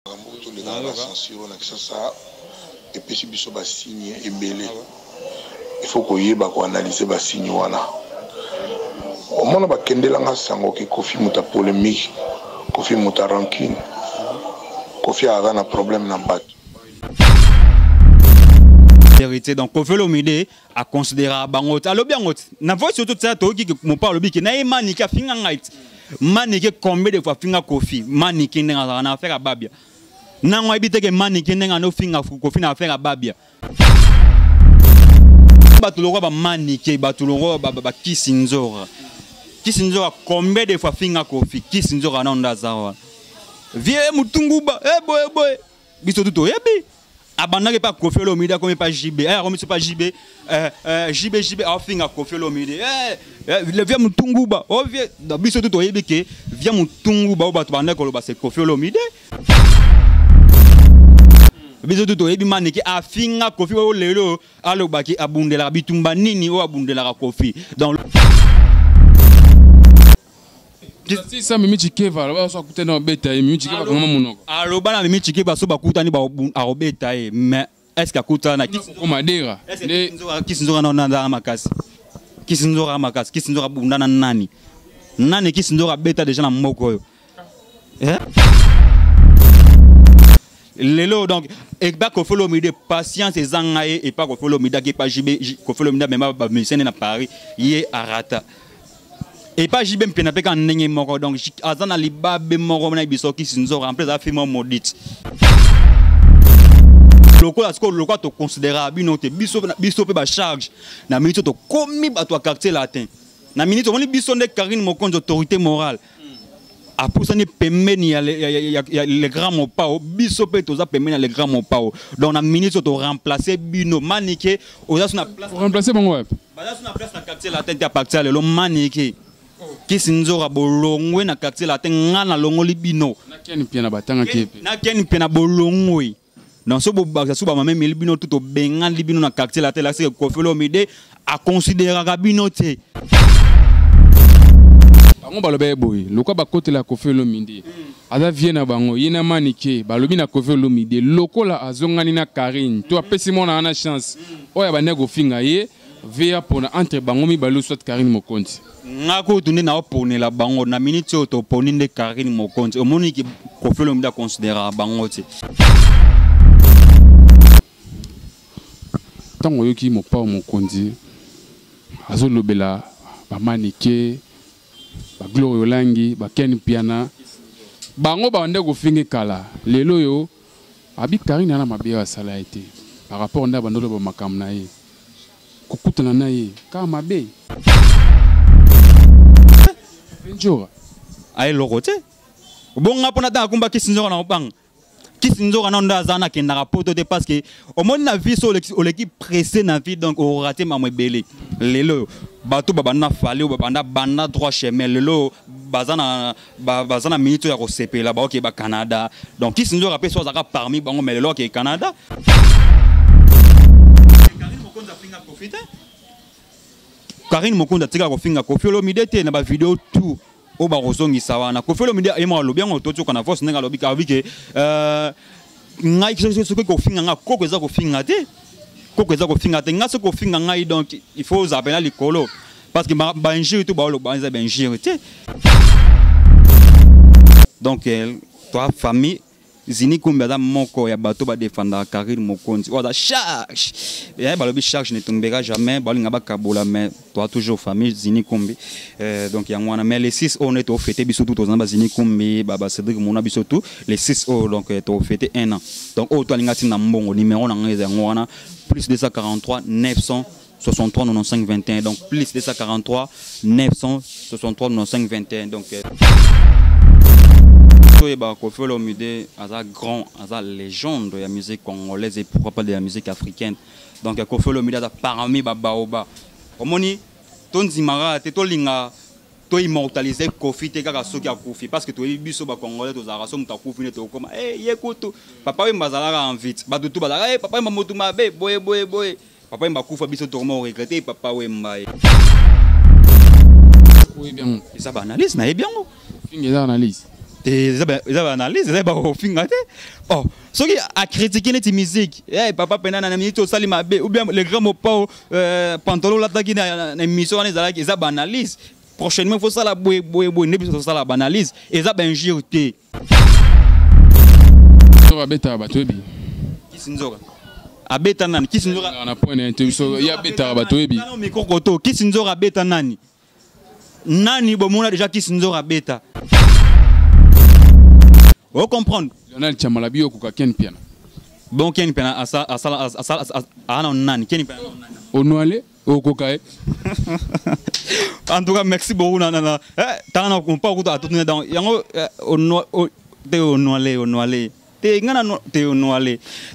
Et puis si biso ba signe et belé, il faut qu'on y ait analyser ba signe wana. Au moins ba kendelanga sango ke Kofi muta polémique, Kofi muta rancune, Kofi a un problème na bat. Donc Kofi Olomide a considéré bangot. Alors bien ngot. Na voix surtout ça to ki mo parle bi ke na imani ka finga ngait. Manike combien de fois finga Kofi, manike ndenga na affaire babia. Na ngwa ibite ke manike ndenga no finga Kofi na affaire babia. Batuloko ba manike, batuloko ba kisinzora. Kisinzora combien de fois finga Kofi, kisinzora na ndazawa. Vie mutunguba, boy. Biso tuto yebi. Abandonné pas Kofi Olomide comme pas JB. Comme c'est pas JB, JB a finga Kofi Olomide. Le vieux mutunguba. Oh vieux, biso tuto yebi ke vieux mutunguba o batu banda ko c'est Kofi Olomide. Biso tuto yebi maniki a finga Kofi o lelo alo baki abundela bitumba nini o abundela Kofi. Dans si ça mimi chikeva là ça coûte dans beta mimi chikeva comment monoko alors bana mimi chikeva so bakuta ni ba arobeta mais est-ce que kuta na komadera kisinzora na makasi kisinzora makasi kisinzora bunda na nani kisinzora beta déjà na moko yo lelo donc et pas Kofi Olomide patience ezangaye et pas Kofi Olomide qui pas JB Kofi Olomide même ba musicien na Paris yé arata. Et pas JB mpena peka ndenge moko donc azana libabe moko na biso ki sinzo en plus a fait mon maudit loko la sko loko to considérer bino te biso pe ba charge na minute to komi ba to quartier latin na minute on biso de Karine Mokonzi autorité morale a pour ça ni pemeni ya les grands mopao biso pe to za pemeni les grands mopao donc na minute to remplacer bino manike oza sur na place remplacer bon web ba sur na place na quartier latin ya partir le manike kisinzora bolongwe na quartier latin ngana longoli bino na ken piana batanga kepe na ken piana bolongwe dans ce boba so ba même libino tout au bengan libino na quartier latin là c'est Kofi Olomide a considérer bino te bango balobe boy lokwa bakote la Kofi Olomide aza vie na bango yena manike balobi na Kofi Olomide lokola azongani na Karine to apesi mona na chance oya banego finga ye via pona entre bango mi balu soit Karine Mokonzi ngako tunde na opone la bango na minute to poni de Karine Mokonzi omoni ki Kofi Olomide considérer bango te tango yoki mo pa Mokonzi azolobela ba manike ba Gloire Olangi ba Ken Piana bango ba ndeko finge kala lelo yo abi Karine na mabia sala été par rapport na bandolo ba makam na ye kokutana na ye kama be Benjora ay lokote bonga pona ta kumba kisinzora na opang kisinzora na nda zana ke na rapporto te parce que au monde na vie sur l'équipe pressé na vie donc au raté mamwe belé lelo bato babana fale babanda banda droit chemin lelo bazana minute ya kosepela ba OK ba Canada donc kisinzora pe so zaka parmi bango mais lelo ke Canada Karine Mokonzi finga profiter Karine Mokonzi tika ko finga Kofi Olomide te na ba vidéo tout o ba rozongi sawana Kofi Olomide e mo lobi ngo to kana force nga lobi ka bike ngai ce ko finga nga koko za ko finga te nga se ko finga ngai donc il faut zapena likolo parce que ba injure tout ba lo ba za injure te donc toi famille Zini Kumbi moko ya bato ba défendre Karine Mokonzi oza charge et balobi charge ne tombera jamais balinga ba kabola mais toi toujours famille Zini Kumbi donc ya ngwana mais les 6 on est au fêter biso tout aux Zini Kumbi baba Cédric Mona biso tout les 6 donc to fêter 1 an donc au to lingati na mbongo numéro na ngeza ngwana plus 243 963 95 21 donc plus 243 963 95 21 donc Kofi Olomide a grand, a légende de la musique congolaise et pourquoi pas de la musique africaine. Donc Kofi Olomide a parmi baoba. Omoni ton zimara te to linga to immortaliser Kofi te kaka soki a Kofi parce que to biso ba congolais to zara so muta Kofi ne to comme yekuto papa we mbazala en vite ba tout bazala papa mba motu mabe boye papa mba kufa biso to mo regretter papa we mbaye. Oui bien. Ça ba analyse na bien. Fingi analyse. ils ont analyse, ils ont finga te. Oh, ceux qui a critiqué notre musique, papa pena na minute au salima ou bien les grands mots pantalon là qui na émission on ils ont analyse. Prochainement faut ça la boue ne ça la analyse, ils ont injure te. Nzora beta batoebi. Qui sinzora? Abeta nani? Qui sinzora? On a point d'interview, il y a beta batoebi. Non mais kokoto, qui sinzora beta nani? Nani bomona déjà qui sinzora beta. Vous comprenez? Lionel Chamalabi au Ken Piana. Bon, Ken Piana, à nani? Ken Piana. Onoale, au Kokae. En tout cas, merci beaucoup. T'as un pas à tout dans. Yango, onoale. T'es onoale.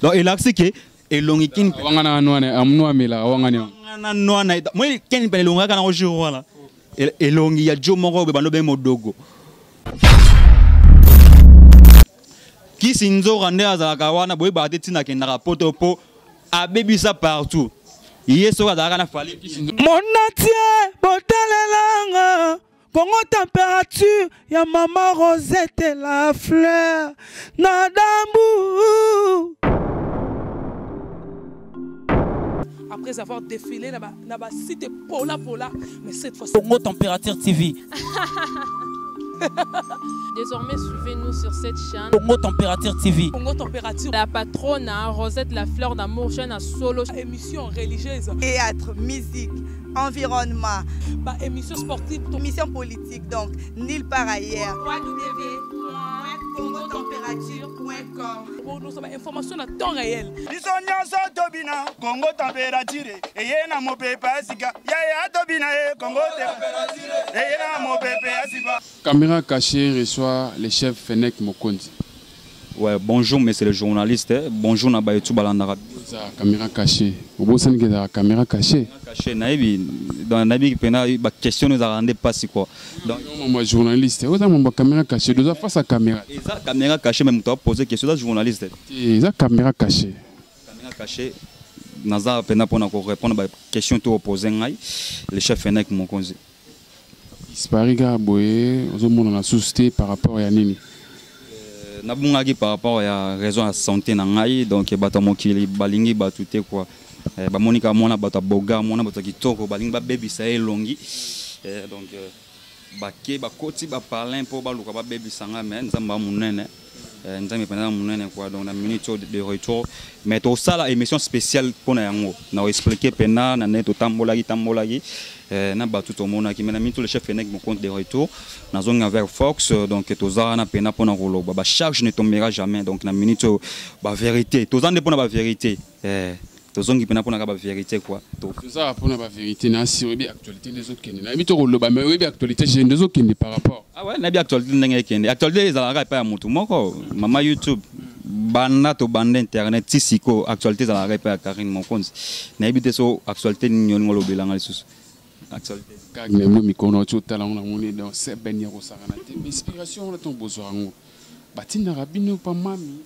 Donc, il a que et longikin. Wangana noane, amnoa mela, wangani. Wangana noane. Moi, Ken Piana, longa kana ojo wala. Et longi ya Joe Moro, bebano be modogo. Qui sinzo rande azalaka wana boy ba tetina kendaka poto po abebisa partout yeso azalaka na fali monatie botalelanga Congo température ya maman Rosette la fleur na dambu. Après avoir défilé là-bas site Pola mais cette fois Congo température TV. Désormais, suivez-nous sur cette chaîne. Congo Température TV. Congo Température. La patronne, Rosette la fleur d'amour, chaîne à solo. Émission religieuse. Théâtre, musique, environnement. Bah, émission sportive. Émission politique, donc, nulle part ailleurs. www.congotempérature.com. Pour nous avoir information à temps réel. Congo Température. Et y a mon pépé Asika. Yaya Tobina, Congo Température. Et y a mon pépé Asika. Caméra cachée reçoit le chef Fennec Mokondi. Ouais, bonjour, mais c'est le journaliste. Bonjour, Nabayetou Balandara. Caméra cachée. Au bout de la caméra cachée. Cachée, Naïbi. Dans Naïbi, il y a une question nous a rendu pas si quoi. Donc, moi, journaliste. Vous avez une caméra cachée. Vous avez face à caméra. Et ça, caméra cachée, même toi, poser question, c'est journaliste. Et ça, caméra cachée. Caméra cachée. Naza, pour répondre à la question que opposée, le chef Fennec Mokondi. Ispariga Boye, on a suscité par rapport à Nini. Nabungaki par rapport à la raison de la santé donc batamokili balingi batute quoi bamonika mona bataboga mona batakitoko balingi babebi sa elongi donc bake bakoti ba parler pour baluka babebi sanga mais nzamba munene nzambe pendant munene quoi donc na minute de retour mais tout ça la émission spéciale pour na yango na expliquer pena na neto tambolagi na batu to mona ki mena minute le chef Fennec mon compte de retour na zone avec Fox donc tout ça na pena pour na rolo ba charge ne tombera jamais donc na minute ba vérité tout ça dépend de la vérité tout ça qui pena pour na ba vérité quoi tout ça pour na ba vérité na si oui actualité des autres qui na mi to rolo ba mais oui actualité j'ai des autres qui par rapport ah ouais na bi actualité ndenge kende actualité za la pa mutu moko mama YouTube banda to banda internet tisiko actualité za la pa Karine Mokonzi na bi te so actualité nyoni ngolo belanga lisusu actualité kagne mo mikono to tala on a moni dans c'est benir au saranate inspiration on ton besoin ngo batina rabino pa mami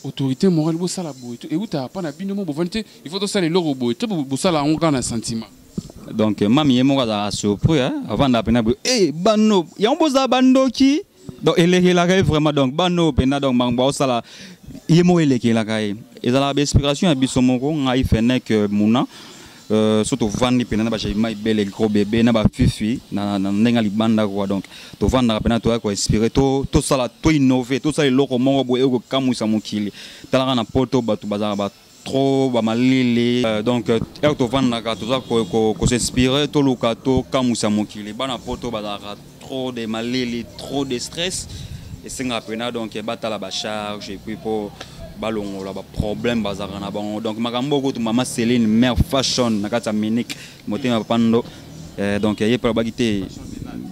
autorité morale bo sala bo et où t'as pas na bino mo bonté il faut to sala le robot to bo sala on kana sentiment donc mami yemo ka surpris avant d'appeler bano ya on boza bandoki donc elle est là vraiment donc bano pena donc mangba sala yemo elle est là kai et ça la inspiration ya biso moko ngai Fennec muna surtout vandi pena na ba jai belle gros bébé na ba fifi na ndenga libanda quoi donc to vanda pena to ko inspirer to sala to innover to sala loko moko boye ko kamusa mokili tala na poto batu bazara ba trop ba malili donc to vanda ka to za ko s'inspirer to luka to kamusa mokili bana poto bazara trop de malili trop de stress et singa pena donc batala ba charge et puis pour balongo la ba problème bazaka na bango donc makambo ko to mama Céline mère fashion na kata Munich motema pando donc yé pa bagité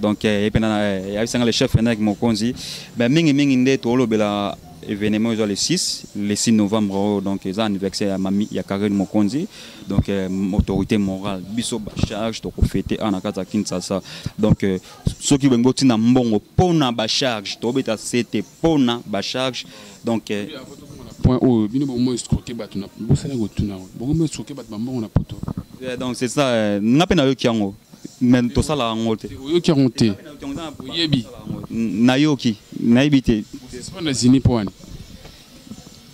donc yé pena ya sanga le chef Fennec Mokonzi ben mingi nde to lobela événement le 6 novembre donc les anniversaire à mami ya Karine Mokonzi donc autorité morale biso ba charge to ko fêter ana kata Kinshasa donc ceux qui bengo tina mbongo pona ba charge to beta c'était pona ba charge donc point où bino mo escroquer batuna bo sala go tuna bo mo escroquer bat bambongo na poto donc c'est ça ngapena yo kiango mais to sala ngote yo ki ronté yebi na yoki naibite Desponda zini poani.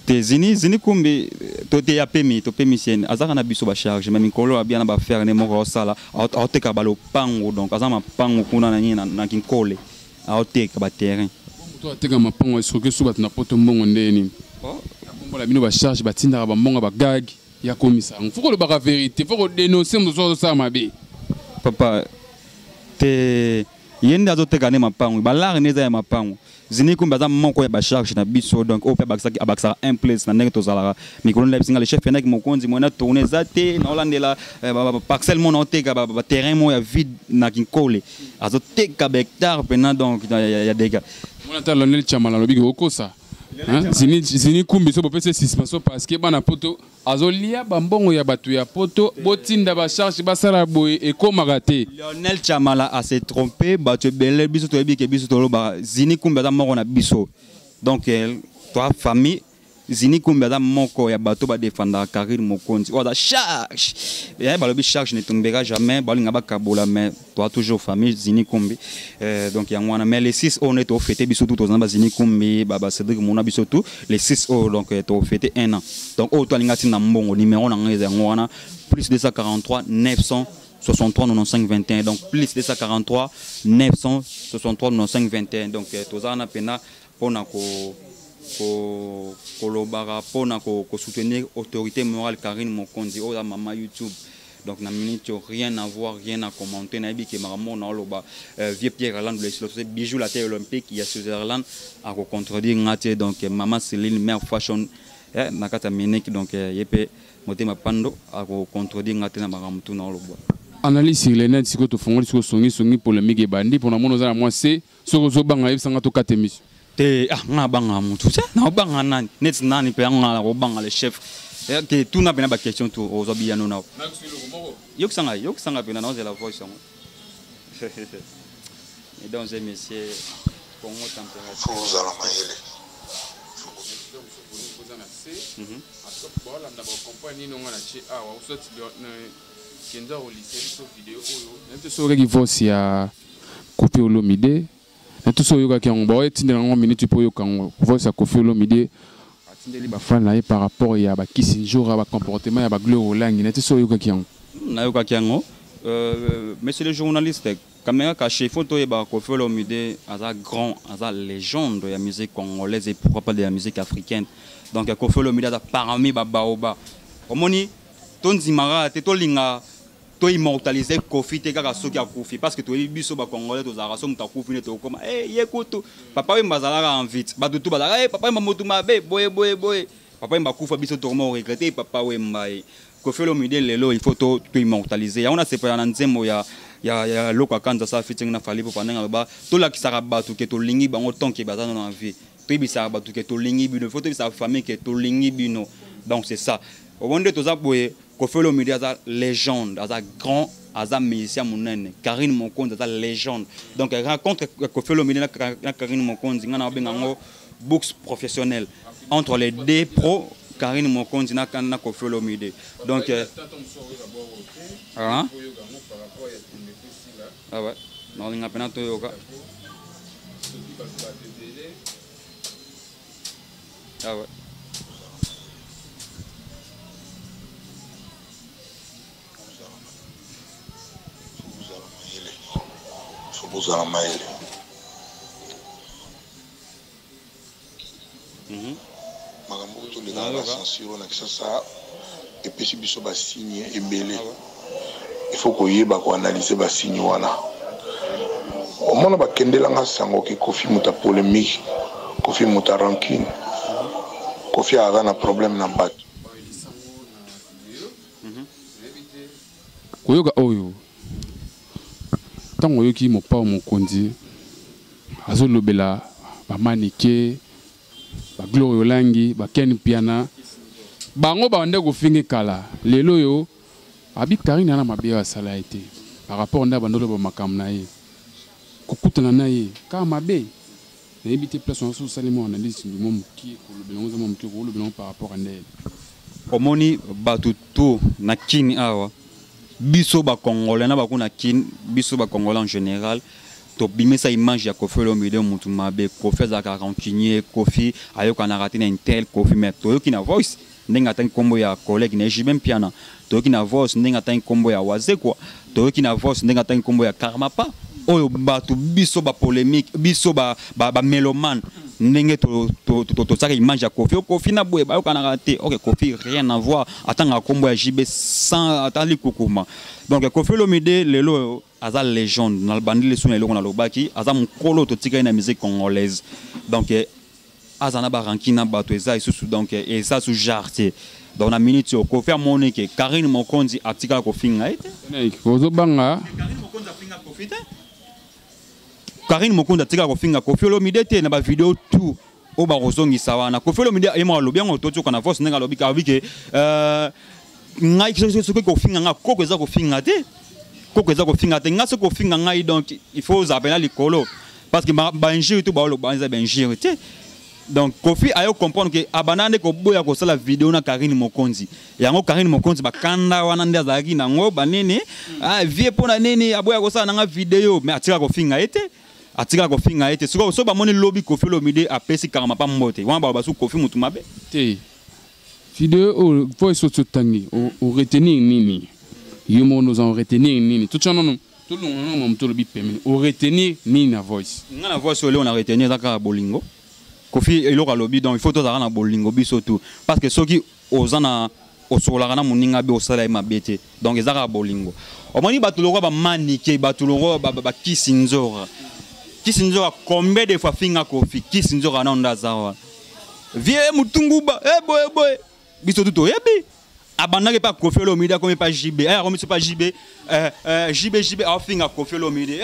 te zini kumbi to te apemi to pemi sen azaka na biso ba charge mais mikolo abia na ba faire ne moko sala aoteka ba lo pango donc azama pango kuna na nyina na kinkole aoteka ba terrain To ateka mapango esoke so bat na poto mbongo ndeni. Bombo la bino ba charge batinda ba mbongo ba gag ya komisa. Faut le ba vérité, faut que dénoncer mo so mabe. papa te yende azoteka ne mapango balare neza ya mapango zini kumbi aza moko ya ba charge na biso donc ope abakisa un place na ndenge tozalaka mikolo na bisinga le chef fenaki mokonzi mona tourner zate na olandela parcelle mona oteka ba terrain mo ya vide na kinkole azoteka ba hectare pena donc ya dega Mona ta Lionel Chamala lobi ko ça. Zini kumbi so bopese suspension parce que bana poto azolia bambongo ya batu ya poto botinda ba charge basala boye ekomaka te. Lionel Chamala a se trompé batu bele biso to ebike biso to loba zini kumbi aza moko na biso donc toi famille zini kumbi aza moko ya bato ba défendre Karine Mokonzi oza charge balobi charge ne tombera jamais balinga bakabola mais toi toujours famille zini kumbi donc yango wana mais les 6 on est au fêter biso tout aux zini kumbi baba Cédric mona biso tout les 6 donc to fêter 1 an donc o to alinga tina mbongo numéro na ngeza yango wana plus 243 963 95 21 donc plus 243 963 95 21 donc tozana pena pona kolobara pona ko soutenir autorité morale Karine Mokonzi o mama YouTube donc na minute rien à voir rien à commenter na bi ke maramo na loba vieux Pierre Arland le c'est bijou la terre olympique il y a Switzerland à contredire ngate donc maman Céline mère fashion na kata minute donc yepe motema pando à contredire ngate na maramo tout na loba Analyse sur les nets siko to fongoli siko songi polémique et bandi pour na mono za moi c'est soko zo banga yebsanga to katemis te nga banga mutu na banga nani net nani pe nga ko banga le chef te tout na bena ba question tout aux obiano na yok sanga pe na dans la voix son mesdames et messieurs Congo température vous allez mailler voice ya Koffi Olomide na tout so yoka ki on ba etindela ngo minute po yoka ngo voice ya Koffi Olomide atindeli ba fan na par rapport ya ba kisinjora ba comportement ya ba Gloire Olangi na tout so yoka ki na yoka ki ngo monsieur le journaliste caméra caché photo ya ba Koffi Olomide aza grand aza légende ya musique congolaise et pourquoi pas de la musique africaine donc Koffi Olomide aza parmi ba baoba omoni tonzimara te tolinga to immortaliser Koffi te kaka soki akufi parce que to biso ba congolais to zara so mutakufi ne to koma yekutu papa we mbazalaka en vite ba tutu bazala papa we motu mabe boye papa we mbakufa biso to mo regretter papa we mbaye Koffi Olomide lelo il faut to immortaliser ya on a separa na nzembo ya loka kanza sa fiting na fali po pananga ba to la kisaka batu ke to lingi bango tonke bazana na vie to bisaka batu ke to lingi bino faut to bisaka famille ke to lingi bino donc c'est ça au monde to za boye Koffi Olomide aza légende, aza grand, aza musicien monene. Karine Mokonzi aza légende. Donc rencontre Koffi Olomide na Karine Mokonzi ngana bengango boxe professionnel entre les deux pros Karine Mokonzi na Koffi Olomide. Donc ah ouais, non linga pena to yoka. Ah ouais. Vous allez mailler. Magambo to le na censure na kisasa epesi biso ba signe ebele. Il faut ko yeba ko analyser ba signe wana. Omona ba kendela nga sango ke Koffi muta polémique, Koffi muta rancune. Koffi a un problème na bato. Koyoka oyo tango yoki mopa mokonzi azolobela ba manike ba Gloire Olangi ba Ken Piana bango ba ndeko fingi kala lelo yo abi Karine na mabe ya sala été par rapport na bandolo ba makamna ye kokutana na ye ka mabe na ebité place on so salimo na liste du mom ki ko lobela ngo mom ki ko lobela par rapport à ndel omoni batutu na kini awa biso ba congolais na ba kuna kin biso ba congolais en général to bimesa image ya Koffi Olomide mutu mabe Koffi azaka rancunier Koffi ayoka na raté na intel Koffi mais toyoki na voice ndenga tan kombo ya collègue na Jibem Piana toyoki na voice ndenga tan kombo ya Waze quoi toyoki na voice ndenga tan kombo ya Karmapa oyo batu biso ba polémique biso ba mélomane ndenge to saka image ya Koffi na boye bayoka na raté OK Koffi rien à voir atanga kombo ya JB sans atali kokuma donc Koffi Olomide lelo aza légende na bandi le son eloko na lobaki aza mukolo to tika na musique congolaise donc azana ba rankina bato eza isusu donc eza sous jartier donc na minute yo Koffi amoni ke Karine Mokonzi atika Koffi ngaite kozo banga Karine Mokonzi afinga Koffi te Karine Mokonzi atika Koffi Olomide te na ba vidéo tout o ba rozongisa wana Koffi Olomide ema lobi ngo to na force nga lobi ka ke ngai ce que Koffi nga koko eza Koffi ngate koko eza Koffi ngate nga se Koffi ngai donc il faut appeler likolo parce que ba injure tout ba lo ba eza injure te donc Koffi ayo comprendre que abanande ko boya ko sala vidéo na Karine Mokonzi yango Karine Mokonzi bakanda wana ndia zaki nango banene vie pona nene aboya ko sala na vidéo mais atika Koffi ngaite atika Koffi ngaite so ba moni lobby Koffi Olomide apesi karama pa mbote wana ba basu Koffi mutu mabe te vidéo faut surtout tangi au retenir nini yemo nous en retenir nini tout non tout le monde tout le bip au retenir ni na voice na voice ole on a retenir zaka bolingo Koffi eloko lobby donc il faut tozala na bolingo biso tout parce que soki ozana osola na muninga be osala ma bete donc ezaka bolingo omoni batuloko ba manike batuloko ba kisinzora combien de fois finga Koffi kisinzora na ndazawa vie mutunguba boy biso tout oyebi abandake pa Koffi Olomide comme pas JB comme c'est pas JB JB a finga Koffi Olomide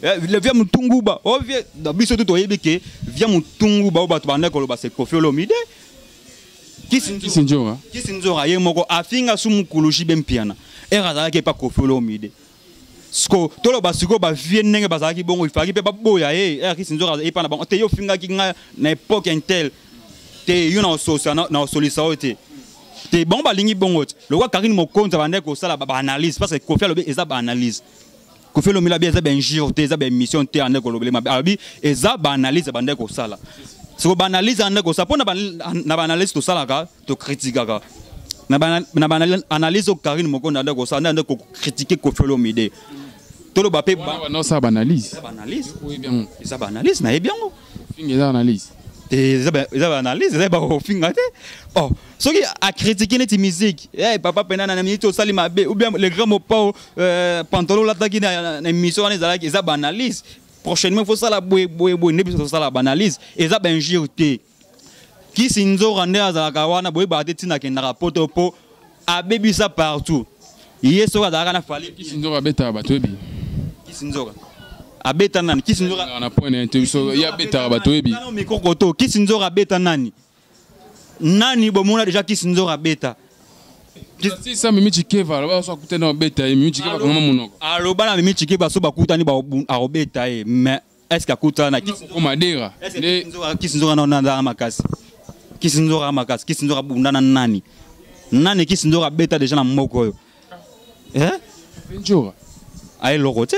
le via mutunguba o vie biso tout oyebi ke via mutunguba o batu bandako lo ba c'est Koffi Olomide kisinzora ye moko afinga sumukulu JB Mpiana razala ke pa Koffi Olomide sko tolo basiko ba vie ndenge bazaki bongo ifaki pe ba boya kisinzora e pa na bango te yo finga ki nga na époque intel te yo na social na solisa ote te bon balingi bongo le roi Karine Mokonzi bande ko sala ba analyse parce que Koffi Olomide eza ba analyse Koffi Olomide bien eza ben jour te eza ben mission te ande ko lobele mabi eza ba analyse bande ko sala so ba analyse ande ko sa pona na ba analyse to sala ka to critiquer ka na ba analyse o Karine Mokonzi ande ko sala ande ko critiquer Koffi Olomide to lo ba pe ba non ça ba analyse oui bien ça ba analyse na e bien fingi eza analyse ils ont analysé, ils ont fait oh, ceux qui a critiqué les musiques, papa pendant une minute au Salima B, ou bien les grands mots pas pantalon l'attaqué dans l'émission, ils ont analysé. Prochainement, il faut ça la boue, ne ça la banalise. Ils ont bien jirté. Qui s'inzo rende à Zakawana, boue batté tina qui n'a pas de pot, a bébi ça partout. Hier soir, Zakana fallait. Qui s'inzo rabeta batobi. Qui s'inzo abeta nani kisinzora on a point d'interview ya beta batoyebi non mais kokoto kisinzora beta nani bomona déjà kisinzora beta si ça mimi chikeva ba so kuta na beta mimi chikeva kama munoko alo bana mimi chikeva so bakuta ni ba arobeta mais est-ce que kuta na komadera kisinzora na nanda makasi kisinzora bunda na nani kisinzora beta déjà na moko yo benjora ay lokote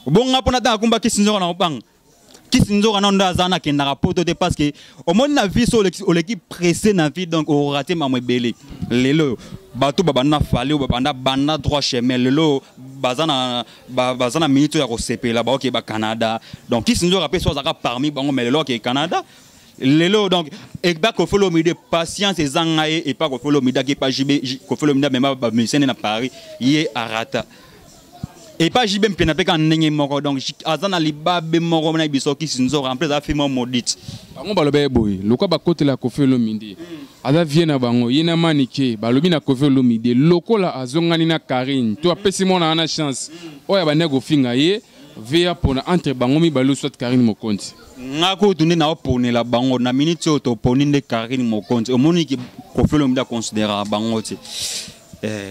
bon apona ta kumba kisinzora na obang kisinzora na ndazana ke na rapporto de parce que au monde na vie sur l'équipe pressé na vie donc au raté ma belé lelo bato babana fallait ou babana bana droit chemin lelo bazana minute ya ko sepela ba OK ba Canada donc kisinzora pe so zaka parmi bango mais lelo ke Canada lelo donc et pas Koffi Olomide patience ezangaye et pas Koffi Olomide qui pas JB Koffi Olomide même ba musicien na Paris yé arata et pas JB Mpiana pe kan ndenge moko donc azana libabe moko na biso kisinzora en plus a fait mon maudit bango balobe boy lokwa ba côté la Koffi Olomide ala vient na bango yena manike balobi na Koffi Olomide lokola azongani na Karine to apesi mona na chance oya banego finga ye via pona entre bango mi balu soit Karine Mokonzi ngako tunde na opone la bango na minute to poni de Karine Mokonzi omoni ki Koffi Olomide considéra bango ti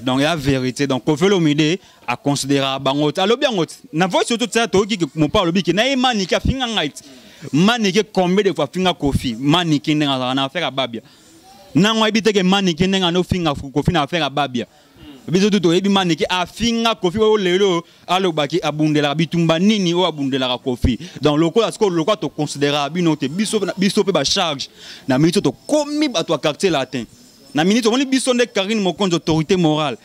donc la vérité donc Koffi Olomide a considéré bango alors bien na voix surtout ça to ki mo parle bi ki na manike finga ngait manike combien de fois finga Koffi manike ndenga na faire babia na ngwa biteke manike ndenga no finga Koffi na faire babia biso tout oyebi maneke afinga Kofi o lelo alobaki abundela bitumba nini o abundela Kofi donc lokola siko lokola to considérer bino te biso pe ba charge na minute to komi ba to quartier latin na minute on biso nde Karine Mokonzi autorité morale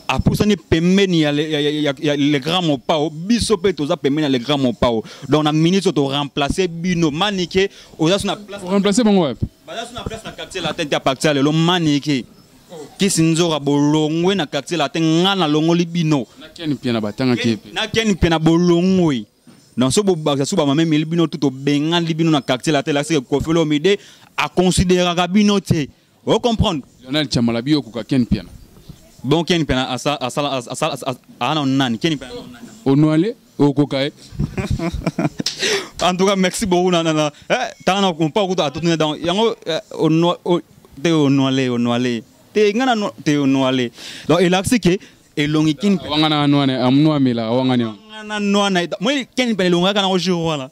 a poussé pemeni ya les grands mopao biso pe toza pemeni les grands mopao donc na minute to remplacer bino maneke oza sur na place remplacer bango wapi baza sur na place na quartier latin ya partir le maneke kisi nzora bolongwe na quartier latin ngana longoli bino na keni pia na batanga kepe na keni pia na bolongwe dans ce boba suba même bino tout bengan libino na quartier latin la c'est Kofi Olomide a considérer bino te vous comprendre Lionel Chamala bio ko keni pia bon ken pena asa ana nani ken pena onoale okokae en tout cas merci beaucoup nana tana on pas ko atuna dans yango onoale te ngana no te onoale donc il a dit que elongi kin wangana anwane amnoa mela wangani ngana noana moi ken pena elonga kana o jour wala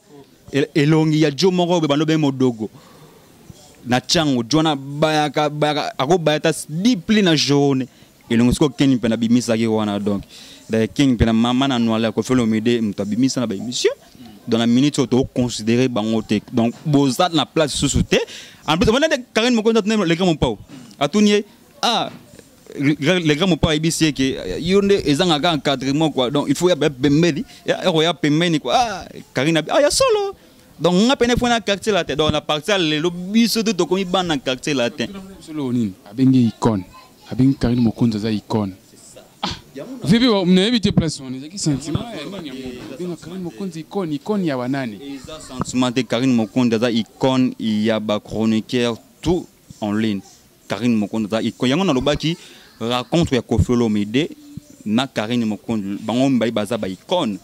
elongi ya jo moko be bano be modogo na chango jona bayaka ako bayata discipline na journée et l'on sait qu'il y a des gens qui sont donc des king pena maman na noala Kofi Olomide mtabimisa na ba émission dans la minute auto considéré bangote donc bozat na place sous terre en plus on a Karine Mokonzi les grands pao atunier les grands pao ibisi que yonde ezanga ka encadrement quoi donc il faut ya bemeli ya pemeni quoi Karine ya solo donc on a peine fois na quartier latin donc on a parti le lobby surtout to komi ban na quartier latin solo nini abengi icône abin Karine Mokonzi za icône vipi mnaebite place on ezaki sentiment ya Karine Mokonzi icône ya banani eza sentiment de Karine Mokonzi za icône ya ba chroniqueur tout en ligne Karine Mokonzi za icône yango na lobaki raconte ya Kofi Olomide na Karine Mokonzi bango mbai baza ba icône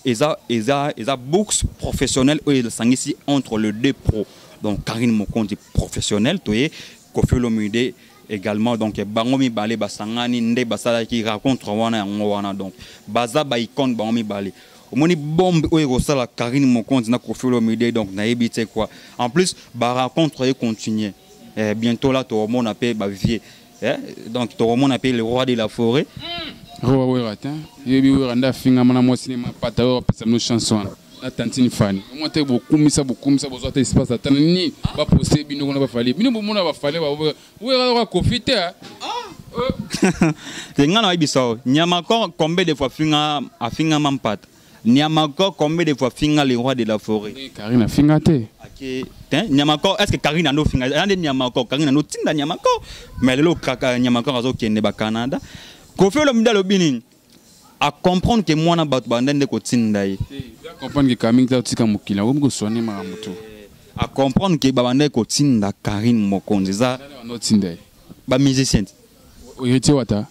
eza books professionnels où il s'engage entre les deux pros donc Karine Mokonzi professionnel toye Kofi Olomide également donc bangomi balé basangani nde basala qui raconte wana donc baza ba icône bangomi balé omoni bombe oyo sala Karine Mokonzi na Kofi Olomide donc na ebité quoi en plus ba rencontre et continuer bientôt là tout le monde appelle ba vieux donc tout le monde appelle le roi de la forêt roi weratin yebi weranda finga mana mo cinéma pata pesa no chanson la tantine fan moi te bokumisa bozo te espace atani ba poster bino kona ba fali bino bomona ba fali ba wera Kofi te ngana ibiso nyamako combien de fois finga mampata nyamako combien de fois finga le roi de la forêt Karine a finga te OK nyamako est-ce que Karine a no finga ande nyamako Karine no tinda nyamako mais le kaka nyamako azo kende ba Canada Kofi Olomide lobini à comprendre que moi na bato bandende ko tindai comprendre que Kaming ta tika mukila ko mko soné ma mutu à comprendre que babande ko tinda Karine Mokonzi za no tindai ba musicien oyeti wata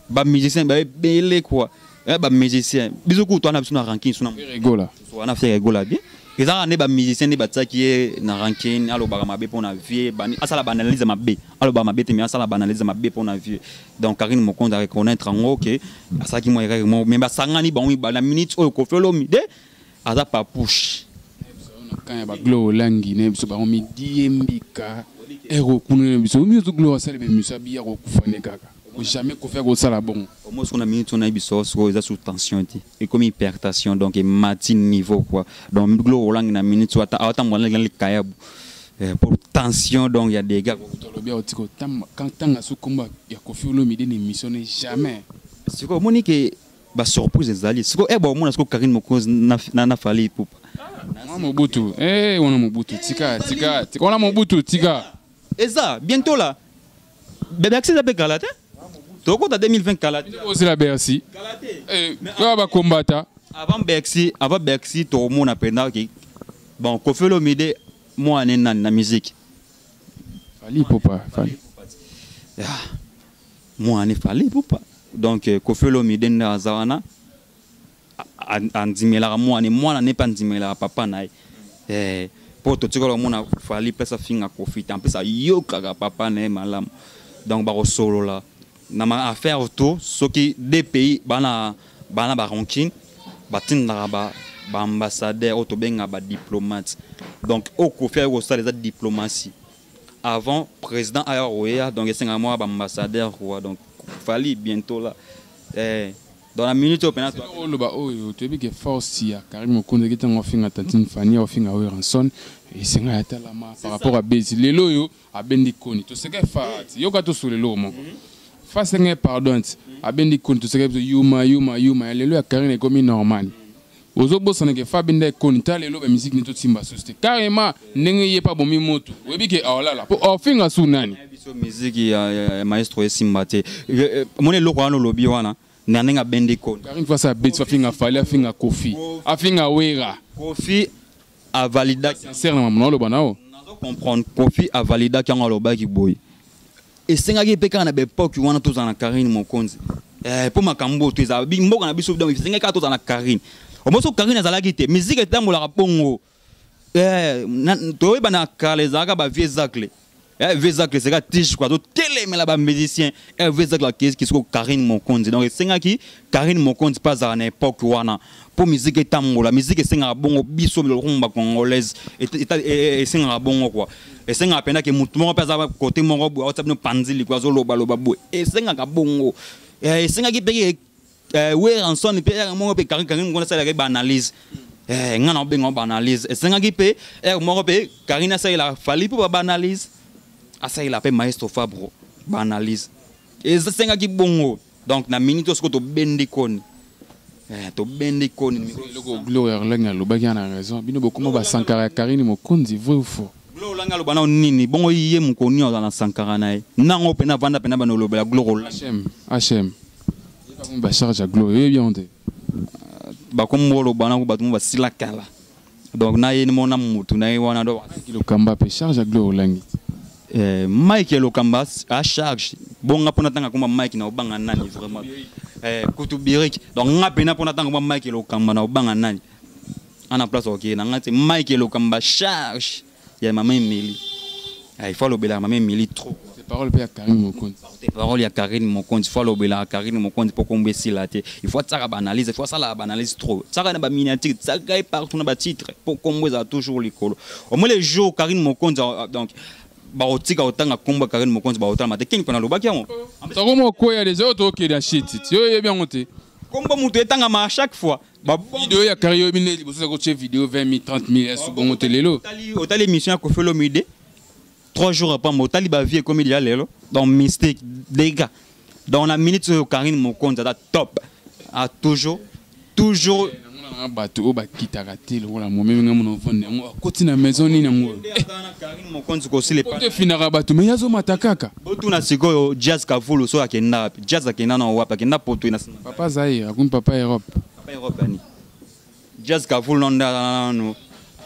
ba musicien ba belé quoi ba musicien bizuku to na biso na ranking suna rigola so na faire rigola bien ezaka ne ba musicien ne bataki na ranking alo ba mabe pona vie bani asala ba analyse mabe alo ba mabe te mais asala ba analyse mabe pona vie donc Karine Mokonzi a reconnaître en OK asaki mo erreur mais ba sangani ba ba la minute oyo Kofi Olomide aza pa push quand ba glow langi ne biso ba mi diembika ero kunu biso mi zo glow asale be musabi ya ko kufane kaka jamais ko faire ça la bon au moins on a minute on a biso so eza sous tension et comme hypertension donc et matin niveau quoi donc glow langi na minute so ata mo le kayabu pour tension donc il y a des gars to bien otiko quand tanga sous combat ya Kofi Olomide ne missionne jamais c'est quoi monique ba surprise ezali siko bon mona siko Karine Mokonzi na fali poupa Mobutu on a Mobutu tika on a Mobutu tika eza bientôt là bébé accès à Kalate toko ta 2020 Kalate aussi la Bercy Kalate ba combattre avant Bercy to mona penda ki bon Kofi Olomide moi na musique fali poupa fali moi ne fali poupa donc Kofi Olomide na zawana andimela moi ne pas andimela papa na pour tout ce que mon a fali place finga Kofi en plus ça yoka papa na malam donc ba solo là na ma affaire autour ce qui des pays bana ba ranking batinda ba ambassadeur otobenga ba diplomate donc au Kofi au ça les diplomatie avant président Ayoya donc c'est moi ba ambassadeur quoi donc Fali bientôt là. Dans la minute au pénal. Tu as vu que force il y a Karim Mokonde qui est en fin à Tantine Fanny, en fin à Ranson, et c'est un talama par rapport à Bézi. Les loyaux à Bendiconi. Tu sais qu'elle fait. Il y a tout sur les lots, mon. Face à un pardon, à Bendiconi, tu sais qu'elle Yuma. Les loyaux à Karim est comme normal. Aux autres boss, on a fait Fabinde Konita, les lots de musique n'est tout simba susté. Carrément, n'est pas bon mimoto. Oui, bien que, oh là là, pour offrir à Sounani. Musique, maestro et Simbate. Mon est local au lobby, wana. N'anga Bendiconi. Karim face à Bézi, Finga Fali, Finga Kofi. Finga Wera. Kofi a validé. Sincèrement, mon le banao. Comprendre Kofi a validé qu'il y a un lobby qui boy. Et c'est un gars qui a des époques qui ont tous en Karine Mokonzi. Pour ma cambo, tu as bimbo on a bis sauf dans c'est un gars tous en Karine. Au moins Karine azala qui était musique est dans la bongo. Toi bana kale zaga ba vieux zakle. Vieux zakle c'est gars tige quoi d'autres télé mais là-bas musicien vieux zakle qui sont Karine Mokonzi. Donc c'est un gars qui Karine Mokonzi pas à une époque wana. Pour musique est dans la musique c'est un bongo biso le rumba congolaise et c'est un bongo quoi. Et c'est un peine que mutumo pesa côté mon robo WhatsApp no panzili kwa zo loba boy. Et c'est un bongo. Et c'est un qui paye ouais en son paye mon paye Karine on ça la analyse. Ngana bengo analyse. Et c'est un qui paye mon paye Karine ça il a fallu pour analyse. Ah ça il a paye maestro Fabro analyse. Et c'est un qui bongo. Donc na minute ce que to bendikoni. To bendikoni. Le gloire lenga lo bagana raison. Bino bokoma ba Sankara Karine Mokonzi vrai ou faux? Glo langa lo bana nini bongo yiye mukoni na Sankara nae nango pena vanda pena bana lo bela glo HM ba charge à glo et bien onde ba kombo lo bana ko batu ba sila kala donc na ye mona mutu na ye wana do lo kamba pe charge à glo langi Mike lo kamba a charge bonga pona tanga kuma Mike na obanga nani vraiment kutu birik donc nga pena pona tanga kuma Mike lo kamba na obanga nani ana place OK na ngati Mike lo kamba charge. Il y a maman Emily. Il faut l'obéir à maman Emily trop. Tes paroles à Karine Mokonzi. Tes paroles à Karine Mokonzi. Il faut l'obéir à Karine Mokonzi pour qu'on baisse la tête. Il faut ça la banalise. Il faut ça la banalise trop. Ça va pas miniature. Ça gagne partout dans le titre. Pour qu'on baisse toujours l'école. Au moins les jours Karine Mokonzi donc baotika otanga combat Karine Mokonzi baotala mate king pendant le bac yamo. Ça comment quoi il y a des autres qui da shit. Yo est bien monté. Combat mutu etanga ma à chaque fois. Vidéo ya carrière bine liboso ko che vidéo 20 000 30 000 est bon telelo. Otali émission ko fait l'omide 3 jours après motali ba vie comme il y a lelo dans mistake des gars dans la minute Karine Mokonzi da top a toujours bato ba kitaka te lo la momeme ngamu vende ngo koti na maison ni ngo Karine Mokonzi ko sile pas te finara bato mais yazo matakaka botu na siko jazz ka vulu so akenda jazz akenda na wapa akenda poto na papa Zaire akun papa Europe Europani jazz ka full nonda no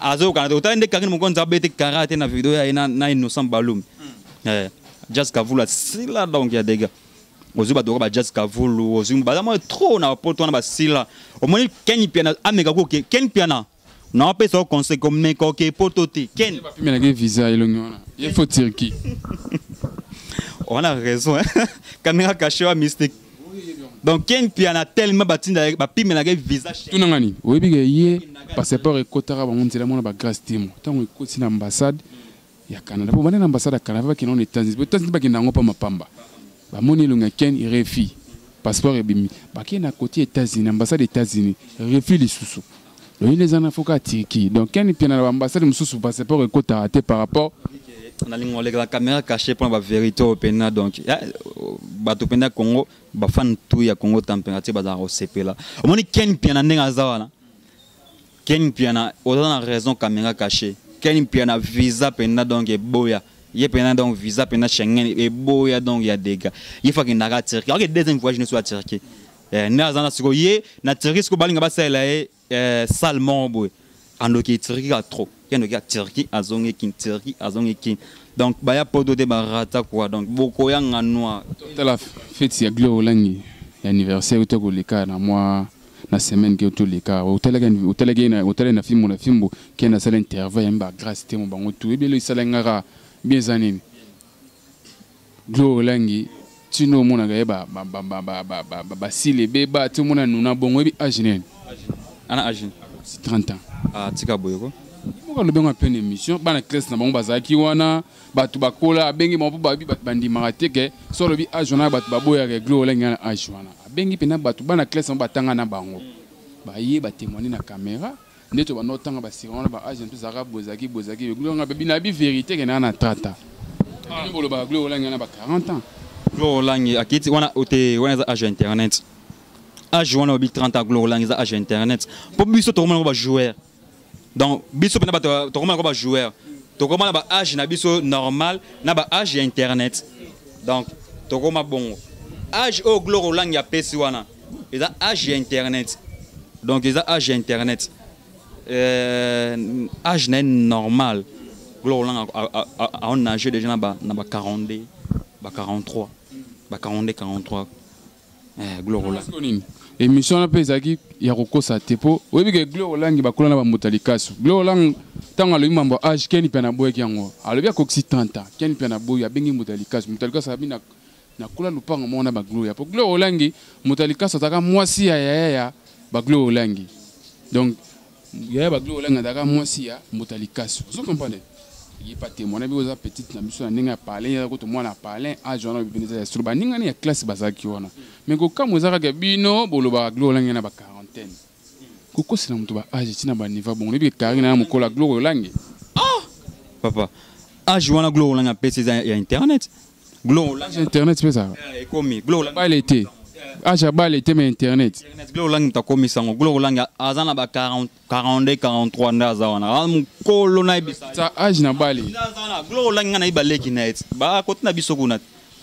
azo kana utande Karine Mokonzi abete karate na video ya na innocent balum jazz ka full sila donc ya dega ozuba doka ba jazz ka full ozumba ba trop na poto na ba sila o moni ken piana ameka ko ken piana na pe so conseil comme me ko ke poto te ken mais la visa ilongona il faut Turquie on a raison caméra cachée à mystique. Donc ken piana tellement batinda ba pime na visage tout nangani oyebi ke ye passeport e kotara ba monzela mona ba grâce timo tango ekoti na ambassade ya Canada po bana na ambassade ya Canada ba kino na États-Unis ba kina ngo pa mapamba ba moni lunga ken refi passeport e bimi ba kina côté États-Unis ambassade États-Unis refi lisusu les en Afrique Turquie donc ken piana na ambassade mususu passeport e kotara te par rapport on a la caméra cachée pour la vérité au Péna donc bato Péna Congo ba fan tout ya Congo température ba au CP là au moins ken piana nenga zawana ken piana on a raison caméra cachée ken piana visa Péna donc e boya ye Péna donc visa Péna Schengen e boya donc ya dégâts il faut que na Turquie ok deuxième fois je ne suis à Turquie na zana siko ye na Turquie ko balinga ba sala salmon boy andoki Turquie a trop a Turquie azongi kin Turquie azongi kin donc baya podo de barata quoi donc boko ya nganoa la fête ya Glo langi anniversaire utoko leka na moi na semaine que to leka hôtel na film qui na sala interview yamba grâce te mo bango tout et bien le sala ngara bien zanini Glo langi tino mona ga ba sile beba tout mona nuna bongo bi agenen ana agin 30 ans tika boyoko Pourquoi le bien en pleine émission, bana classe na bango bazaki wana, batu bakola bengi mo babi bat bandi marate ke so lobi ajona batu baboya ke glo lenga ajwana. Bengi pena batu bana classe on batanga na bango. Ba ye ba témoigner na caméra, ndeto ba notanga ba sirona ba agent tous arabes bozaki glo nga bebi na bi vérité ke na trata. Ni bolo ba glo lenga na ba 40 ans. Glo lenga akiti wana ote wana za agent internet. Ajwana obi 30 ans glo lenga za agent internet. Po biso to mo ba joueur. Donc, biso pena ba tokoma ko ba joueur. Tokoma ba âge na biso normal, na ba âge internet. Donc, tokoma bon. Âge au gloro lang ya pesi wana. Eza âge internet. Donc, eza âge internet. Âge na normal. Gloro lang on âge déjà na ba 42, ba 43, ba 42 43. Gloro lang. Émission na pezaki ya kokosa tepo oyebi ke Glo Langi bakola na ba motalikasu Glo Lang tanga lo mambo age keni pena boye yango alobi akoksi 30 ans keni pena boye abengi motalikasu abi na kola lupanga mona ba Glo ya po Glo Langi motalikasu taka mwasi ya ba Glo Langi donc ya ba Glo Langi taka mwasi ya motalikasu vous comprenez il pas témoin bi oza petite na biso na ninga parler ya ko to mwana parler age wana bibinisa ya sur ba ninga ni ya classe bazaki wana mais ko kamo zaka ke bino boloba Glo Langi na ba quarantaine koko sina mutu ba age tina ba niveau bon bi karina na mukola Glo Langi papa age wana Glo Langi pesi ya internet Glo Langi internet pesa komi Glo Langi ba l'été age ba l'été mais internet Glo Langi ta komi sango Glo Langi azana ba 40 42 43 ndaza wana mukolo na ibisa ta age na bali ndazana Glo Langi na ibaleki net ba kotina biso kuna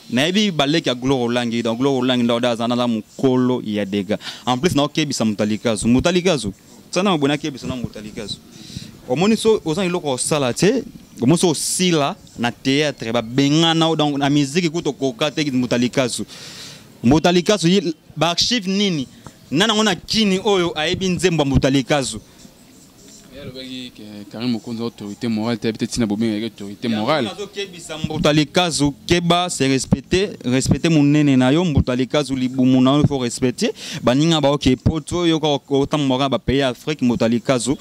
na ibi baleki ya Glo Langi donc Glo Langi ndazana na mukolo ya dega en plus na okebisa mutalikazu sana mabona kebisa na mutalikazu omoni so ozan iloko sala te omoso sila na théâtre ba bengana donc na musique kuto kokate mutalikazu ba archive nini nana ngona kini oyo ayebi nzembo mutalikazu yalobaki Karim Mokonzi autorité morale peut-être tina bobenga autorité morale azokebisa mutalikazu keba se respecter munene na yo mutalikazu libumu na yo faut respecter baninga ba OK poto yo ko tamora ba pays Afrique mutalikazu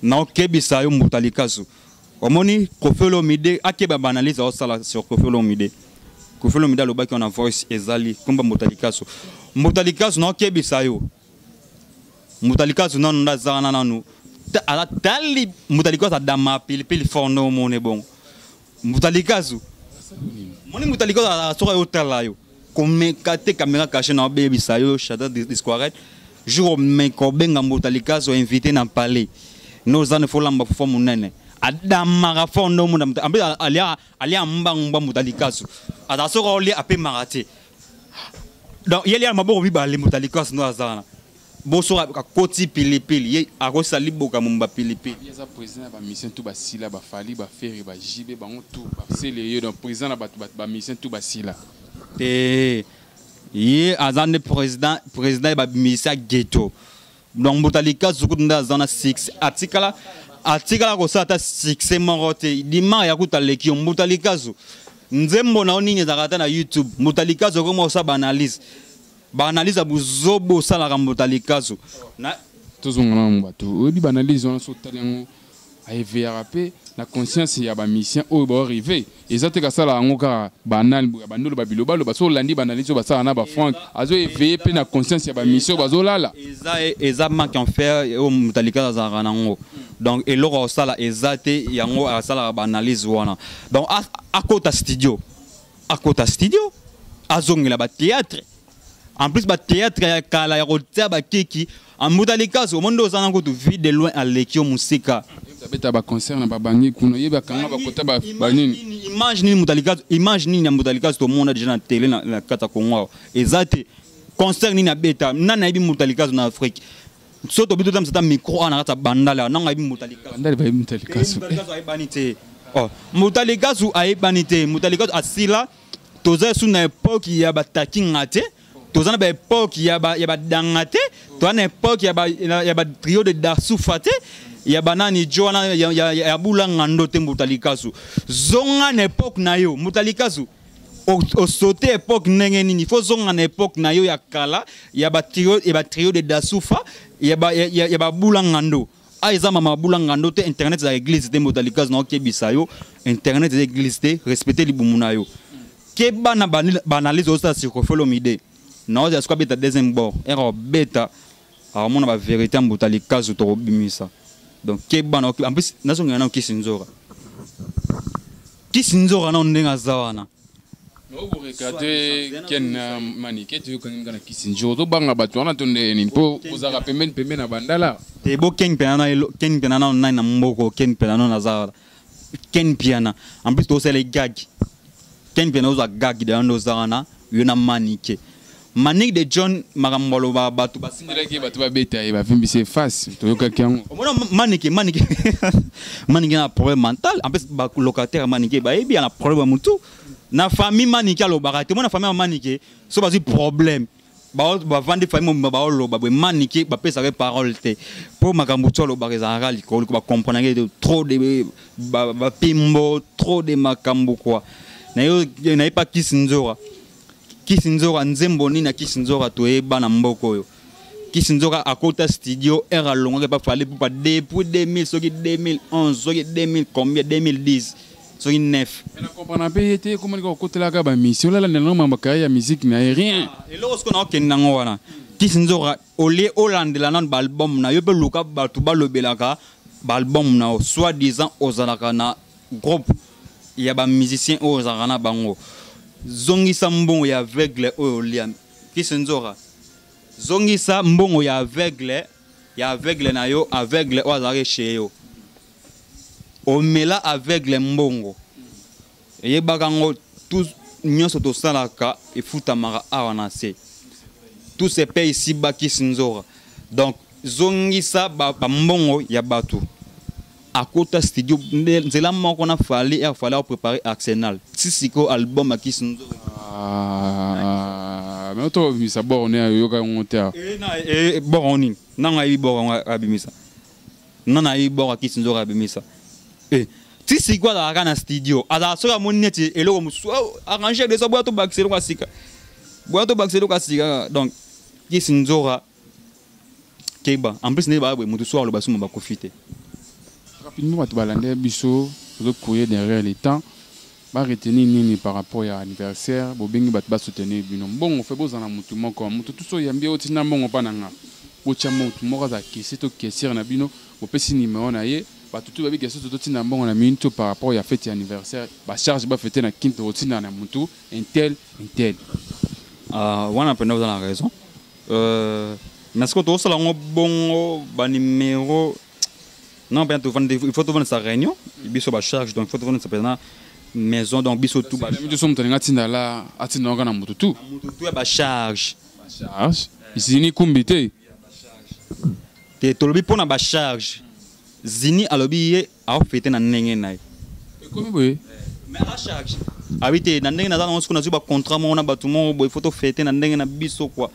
na okebisa yo mutalikazu omoni Kofelo Mide akeba banalize au sala sur Kofelo Mide lobaki on a voice ezali kumba mutalikazu na okebisa yo mutalikazu nanu ndazana nanu ala tali mutalikazu adama pilipili fono mone bon mutalikazu moni mutalikazu asoka yo tala yo komekate caméra cachée na obebisa yo chata disquarette jour meko benga mutalikazu invité na palais nos ane folamba fo munene adama fono mona ambe alia mbangba mutalikazu asoka oli ape marate donc yeli ya maboko bibale mutalikazu no azana boso ka koti pilipili ye akosa liboka mumba pilipili yeza président ba mission tout basila ba fali ba faire ba jibe ba tout ba sele donc président na ba mission tout basila te ye azane président ba mission ghetto donc mutalikazu kunda zana 6 article ko sata 6 morote dima ya kutaleki mutalikazu nzembo na onini zakata na YouTube mutalikazu ko mo sa banalise buzobo sala mutalikazu na tozongana mbato obi banalise on so talango AVRP la conscience ya ba mission o ba arriver ezate ka sala ngoka banal bandolo babiloba lo baso landi banalise ba sala na ba franc azo éveiller pe na conscience ya ba mission bazo lala eza manque en faire o mutalikazu za nango donc eloko sala ezate yango sala banalise wana donc à côté studio azongela ba théâtre en plus ba théâtre ya kala ya rotia ba keki en mutalikazu mondo zana ko tu vide loin à lekio musika beta ba concert na ba bangi kuno yeba kanga ba kota ba banini image nini ya mutalikazu to monde déjà na télé na kata Congo ezate concert nini na beta nana ibi mutalikazu na Afrique soto bito tam sata micro ana kata bandala nanga ibi mutalikazu ay banité mutalikazu ay banité mutalikazu asila toza sous na époque ya ba takingate tozana ba époque ya ba dangate tozana époque ya ba trio de Darsufate ya banani Joana ya bulanga ndote mutalikazu zonga na époque na yo mutalikazu au sauter époque ndenge nini faut zonga na époque na yo ya kala ya ba trio de Dasufa ya ba bulanga ndo aiza mama bulanga ndote internet za église de modalika na okebisa yo internet za église de respecter libumuna yo ke bana banalize osa sikofolo mide na oza sko beta deuxième bord era beta a mona ba vérité mbotalika zo to bimisa donc ke bana en plus nazo ngana kisinzora na ndenga zawana Vous regardez Ken Maniké, tu veux quand même qu'il s'y joue. Tu bangs à battre, on a tourné une peau, vous avez payé na bandala. Te bo Ken Piana on na mboko Ken Piana na zawa. Ken Piana. En plus tu les gags. Ken Piana oza gag de ando zana, yona Maniké. Manique de John Marambolo ba batu basi. C'est là qui batu ba beta, il va faire c'est face. Tu veux quelqu'un. Maniké na problème mental. En plus ba locataire Maniké ba ebi na problème mutu. Na famille Maniké lo barate mon famille Maniké so basi problème ba vendre famille ba lo ba Maniké ba pesa parole te pour makambo lo ba rezara likolo ko ba comprendre trop de ba pimbo trop de makambo quoi na yo na pas kisinzora nzembo ni na kisinzora to e bana mboko yo kisinzora akota studio era longa pas fallait pour pas depuis 2000 soki 2011 soki 2000 combien 2010 soki 9 na comprendre pas comment ko côté la ka ba mission là na mama ya musique na rien et lorsqu'on a kenango wana kisinzora olé Hollande la non album na yo pe luka batu balobelaka album na soit disant ozalaka na groupe il y a ba musicien ozalaka na bango zongisa mbongo ya aveugle oyo liam kisinzora zongisa mbongo ya aveugle na yo aveugle ozalaka chez yo omela aveugle mbongo yebaka ngo tous nyonso tosalaka efutamaka awa na se tout se paye ici ba kisinzora donc zongisa ba mbongo ya bato akota studio nzela moko na fali préparer Arsenal sisiko album akisinzora mais to bimisa borne yo ka ngonta boroni nanga yi boronga abimisa nana yi bora kisinzora abimisa sisiko la kana studio ala so ya moneti eloko musu arranger de so boato baxero kwa sika donc kisinzora keba en plus ne ba mutu soir le basuma ba profiter rapidement tu balande biso le courir derrière les temps ba retenir nini par rapport à anniversaire bo bengi bat ba soutenir bino bon fait bozana mutu moko mutu tout so yambie otina mbongo pananga bo chamo mutu moko za kesi to kesir na bino bo pesi numéro na ye ba tout ba bi kesi to tina mbongo na minute par rapport à fête anniversaire ba charge ba fêter na kinto otina na mutu intel wana pena dans la raison mais ce que to sala ngo bongo ba numéro non, ben, il faut vendre sa réunion, il faut charge, donc il faut vendre sa maison, donc il faut tout. Nous sommes en train là, à Tinogana Mututu. Mututu est charge. Charge. Ici, ni combité. Que tu le pour na charge. Zini a l'obéi à fêter na nengenai. Comment oui? Mais à charge. Habiter na nengen na on se connaît pas contrat, on a bâtiment, il faut fêter na nengen na biso quoi.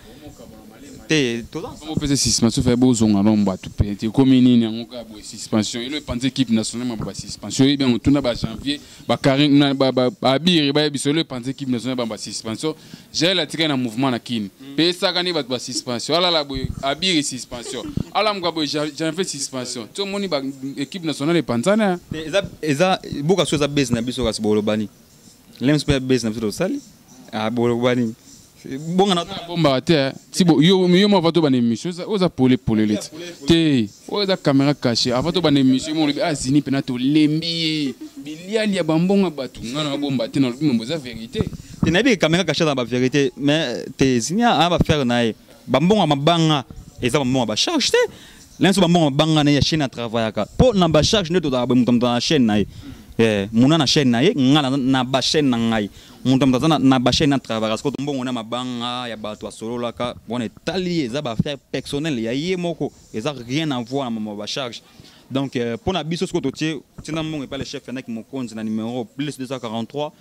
On peut suspension faire beau on a tout pété comme ni on a suspension et le pensée équipe nationale ba suspension et bien on tourne ba janvier ba Karim ba biri ba biso le pensée équipe nationale ba suspension j'ai la tiré na mouvement na kin pe ça gani ba suspension ala la boy abiri suspension ala mga boy j'ai fait suspension tout moni ba équipe nationale panzana eza boka so za base na biso ka sibolo bani lem super base na biso sali a bolo bani bon na bomba te si bo yo mo vato ba émission oza pole te oza caméra cachée avato ba émission mo bi azini pena to lembi biliali ya bambonga batu ngana bomba te na lobi za vérité te na bi caméra cachée dans ba vérité mais te zinia a ba faire nae bambonga mabanga eza bambonga ba charge te lenso bambonga banga na ya chaîne à travail ka po na ba charge ne to da ba mutam na chaîne nae muna na chaîne nae ngana na ba chaîne na ngai mutam na ba chaîne na travail parce que mbongo na mabanga ya bato solo la ka bon etali eza ba faire personnel ya yemoko eza rien à voir na ba charge donc pour na biso ce que totie tina mbongo pas le chef avec mon compte na numéro plus 243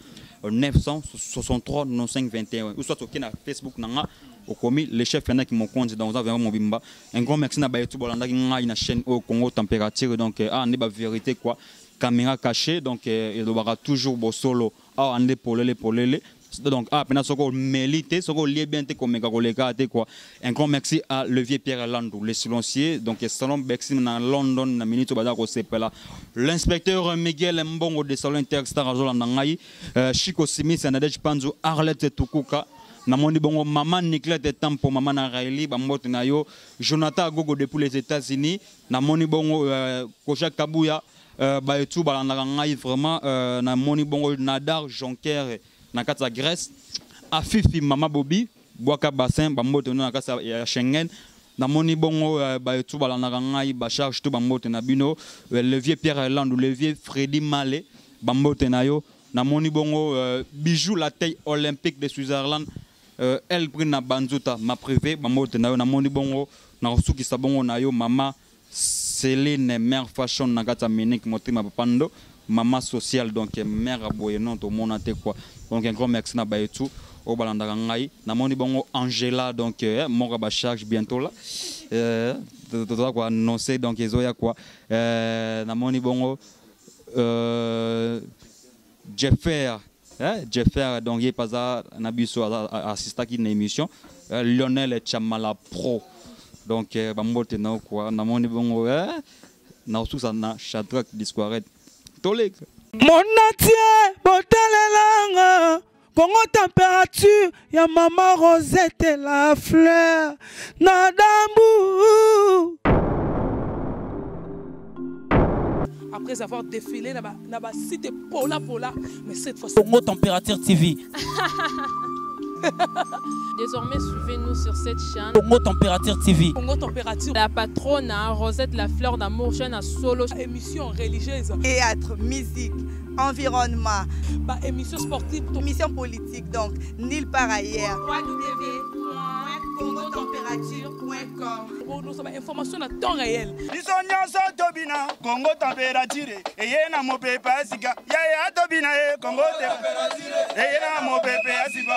963 95 21 ou soit sur na Facebook nanga au commis le chef avec mon compte dans un mobimba un grand merci na ba YouTube bolanda ngai na chaîne au Congo température donc ne ba vérité quoi caméra cachée donc il aura toujours beau solo on est pour les Donc, pendant ce qu'on mérite, ce qu'on lié bien, comme quoi. Un grand merci à Levier Pierre Landou, le silencieux. Donc, salon Bexim dans London, na minute badako sepela. L'inspecteur Miguel Mbongo de salon Interstar Azola Nangai, Chico Simi, Sanadej Panzo, Arlette Tukuka. Namoni bongo maman Nicolette Tampo, maman Naraili, Bambote Nayo, Jonathan Gogo depuis les États-Unis, Namoni bongo Koja Kabuya, Baetu Balandangai vraiment, Namoni bongo Nadar Jonker, Nakata Grèce, Afifi Mama Bobi, Boaka Bassin, Bambote Nakasa Schengen, Namoni bongo Baetu Balandangai, Bacharge tout Bambote Nabino, Levier Pierre Landou, Levier Freddy Malé, Bambote Nayo, Namoni bongo Bijou la taille olympique de Switzerland. Elle prit na banzuta ma privé bamote na yo na moni bongo na suki sabongo na yo mama Céline mère fashion na gata Ménique motima papando mama sociale donc mère aboye non to monate quoi donc un grand merci na baetu au balanda ngai na moni bongo Angela donc mora ba charge bientôt là to quoi annoncer donc ezoya quoi na moni bongo Jeffer Jeffer donc il pas à Nabiso assisté à une émission Lionel Chamala Pro donc bambote na quoi na moni bongo na tout ça na Shadrack Discoret tolek mon atie botalelanga Congo température ya maman Rosette la fleur na dambu. Après avoir défilé là-bas, cité Pola, mais cette fois-ci, Congo Température TV. Désormais, suivez-nous sur cette chaîne. Congo Température TV. Congo Température. La patronne, Rosette la fleur d'amour, chaîne à solo. Émission religieuse. Théâtre, musique, environnement. Émission sportive. Émission politique, donc, nulle part ailleurs. www.congotempérature.com. Nous avons information à temps réel. Congo Température. Et y a mon pépé, Congo Température. Et y a mon pépé,